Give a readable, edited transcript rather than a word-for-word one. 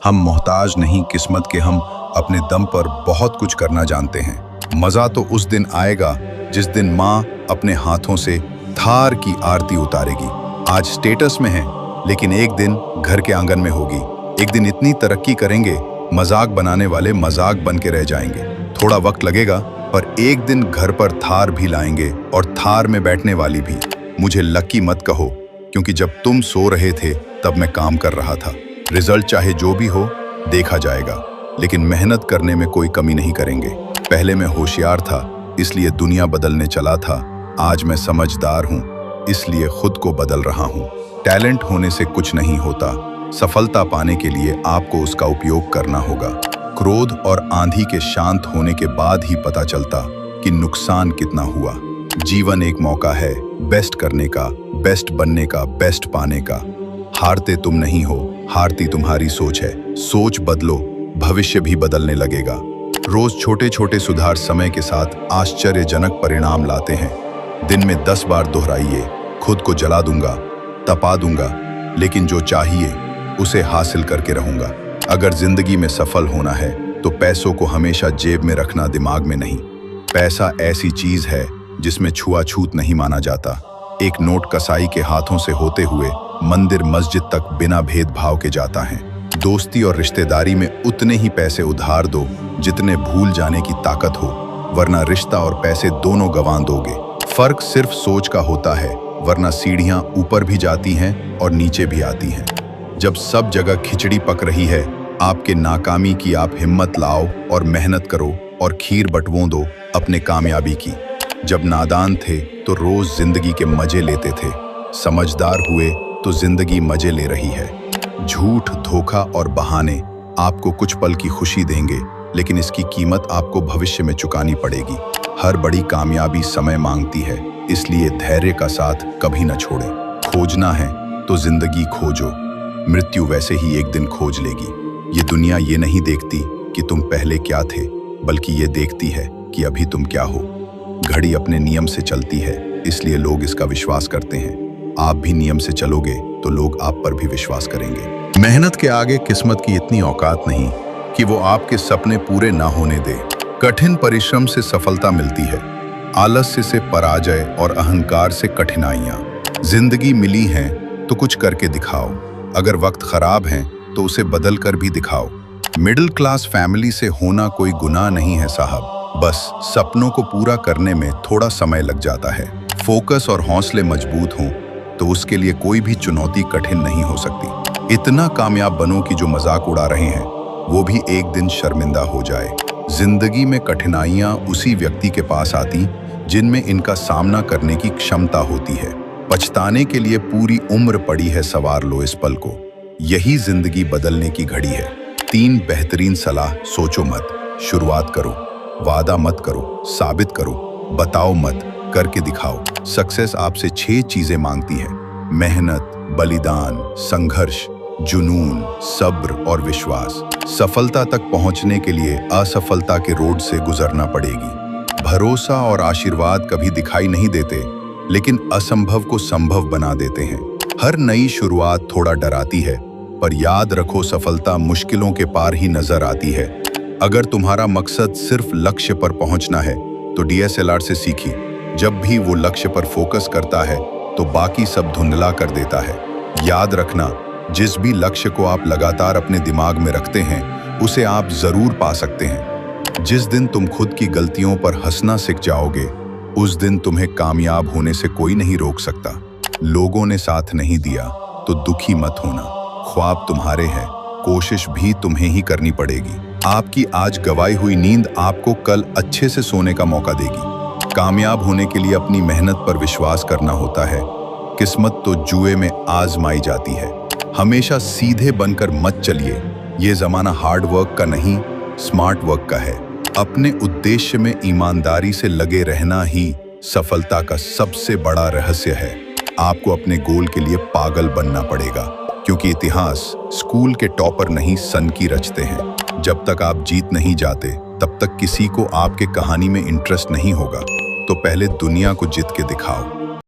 हम मोहताज नहीं किस्मत के, हम अपने दम पर बहुत कुछ करना जानते हैं। मज़ा तो उस दिन आएगा जिस दिन माँ अपने हाथों से थार की आरती उतारेगी। आज स्टेटस में है, लेकिन एक दिन घर के आंगन में होगी। एक दिन इतनी तरक्की करेंगे, मजाक बनाने वाले मजाक बन के रह जाएंगे। थोड़ा वक्त लगेगा, पर एक दिन घर पर थार भी लाएंगे, और थार में बैठने वाली भी। मुझे लकी मत कहो, क्योंकि जब तुम सो रहे थे तब मैं काम कर रहा था। रिजल्ट चाहे जो भी हो देखा जाएगा, लेकिन मेहनत करने में कोई कमी नहीं करेंगे। पहले मैं होशियार था, इसलिए दुनिया बदलने चला था। आज मैं समझदार हूँ, इसलिए खुद को बदल रहा हूँ। टैलेंट होने से कुछ नहीं होता, सफलता पाने के लिए आपको उसका उपयोग करना होगा। क्रोध और आंधी के शांत होने के बाद ही पता चलता कि नुकसान कितना हुआ। जीवन एक मौका है बेस्ट करने का, बेस्ट बनने का, बेस्ट पाने का। हारते तुम नहीं हो, हारती तुम्हारी सोच है। सोच बदलो, भविष्य भी बदलने लगेगा। रोज छोटे छोटे सुधार समय के साथ आश्चर्यजनक परिणाम लाते हैं। दिन में 10 बार दोहराइए, खुद को जला दूंगा, तपा दूंगा, लेकिन जो चाहिए उसे हासिल करके रहूंगा। अगर जिंदगी में सफल होना है तो पैसों को हमेशा जेब में रखना, दिमाग में नहीं। पैसा ऐसी चीज है जिसमें छुआछूत नहीं माना जाता। एक नोट कसाई के हाथों से होते हुए मंदिर मस्जिद तक बिना भेदभाव के जाता है। दोस्ती और रिश्तेदारी में उतने ही पैसे उधार दो जितने भूल जाने की ताकत हो, वरना रिश्ता और पैसे दोनों गंवा दोगे। फर्क सिर्फ सोच का होता है, वरना सीढ़ियां ऊपर भी जाती हैं और नीचे भी आती हैं। जब सब जगह खिचड़ी पक रही है आपके नाकामी की, आप हिम्मत लाओ और मेहनत करो और खीर बटवों दो अपने कामयाबी की। जब नादान थे तो रोज जिंदगी के मजे लेते थे, समझदार हुए तो जिंदगी मजे ले रही है। झूठ, धोखा और बहाने आपको कुछ पल की खुशी देंगे, लेकिन इसकी कीमत आपको भविष्य में चुकानी पड़ेगी। हर बड़ी कामयाबी समय मांगती है, इसलिए धैर्य का साथ कभी न छोड़े। खोजना है तो जिंदगी खोजो, मृत्यु वैसे ही एक दिन खोज लेगी। ये दुनिया ये नहीं देखती कि तुम पहले क्या थे, बल्कि ये देखती है कि अभी तुम क्या हो। घड़ी अपने नियम से चलती है, इसलिए लोग इसका विश्वास करते हैं। आप भी नियम से चलोगे तो लोग आप पर भी विश्वास करेंगे। मेहनत के आगे किस्मत की इतनी औकात नहीं कि वो आपके सपने पूरे ना होने दे। कठिन परिश्रम से सफलता मिलती है, आलस्य से पराजय और अहंकार से कठिनाइयां। जिंदगी मिली है तो कुछ करके दिखाओ। अगर वक्त खराब है तो उसे बदल कर भी दिखाओ। मिडिल क्लास फैमिली से होना कोई गुनाह नहीं है साहब, बस सपनों को पूरा करने में थोड़ा समय लग जाता है। फोकस और हौसले मजबूत हों तो उसके लिए कोई भी चुनौती कठिन नहीं हो सकती। इतना कामयाब बनो कि जो मजाक उड़ा रहे हैं वो भी एक दिन शर्मिंदा हो जाए। जिंदगी में कठिनाइयां उसी व्यक्ति के पास आती जिनमें इनका सामना करने की क्षमता होती है। पछताने के लिए पूरी उम्र पड़ी है, सवार लो इस पल को। यही जिंदगी बदलने की घड़ी है। 3 बेहतरीन सलाह, सोचो मत, शुरुआत करो। वादा मत करो, साबित करो। बताओ मत, करके दिखाओ। सक्सेस आपसे 6 चीजें मांगती है: मेहनत, बलिदान, संघर्ष, जुनून, सब्र और विश्वास। सफलता तक पहुंचने के लिए असफलता के रोड से गुजरना पड़ेगी। भरोसा और आशीर्वाद कभी दिखाई नहीं देते, लेकिन असंभव को संभव बना देते हैं। हर नई शुरुआत थोड़ा डराती है, पर याद रखो सफलता मुश्किलों के पार ही नजर आती है। अगर तुम्हारा मकसद सिर्फ लक्ष्य पर पहुंचना है तो DSLR से सीखी। जब भी वो लक्ष्य पर फोकस करता है तो बाकी सब धुंधला कर देता है। याद रखना, जिस भी लक्ष्य को आप लगातार अपने दिमाग में रखते हैं उसे आप जरूर पा सकते हैं। जिस दिन तुम खुद की गलतियों पर हंसना सीख जाओगे, उस दिन तुम्हें कामयाब होने से कोई नहीं रोक सकता। लोगों ने साथ नहीं दिया तो दुखी मत होना। ख्वाब तुम्हारे हैं, कोशिश भी तुम्हें ही करनी पड़ेगी। आपकी आज गवाई हुई नींद आपको कल अच्छे से सोने का मौका देगी। कामयाब होने के लिए अपनी मेहनत पर विश्वास करना होता है। किस्मत तो जुए में आजमाई जाती है। हमेशा सीधे बनकर मत चलिए। ये जमाना हार्ड वर्क का नहीं, स्मार्ट वर्क का है। अपने उद्देश्य में ईमानदारी से लगे रहना ही सफलता का सबसे बड़ा रहस्य है। आपको अपने गोल के लिए पागल बनना पड़ेगा, क्योंकि इतिहास स्कूल के टॉपर नहीं सन की रचते हैं। जब तक आप जीत नहीं जाते तब तक किसी को आपके कहानी में इंटरेस्ट नहीं होगा। तो पहले दुनिया को जीत के दिखाओ।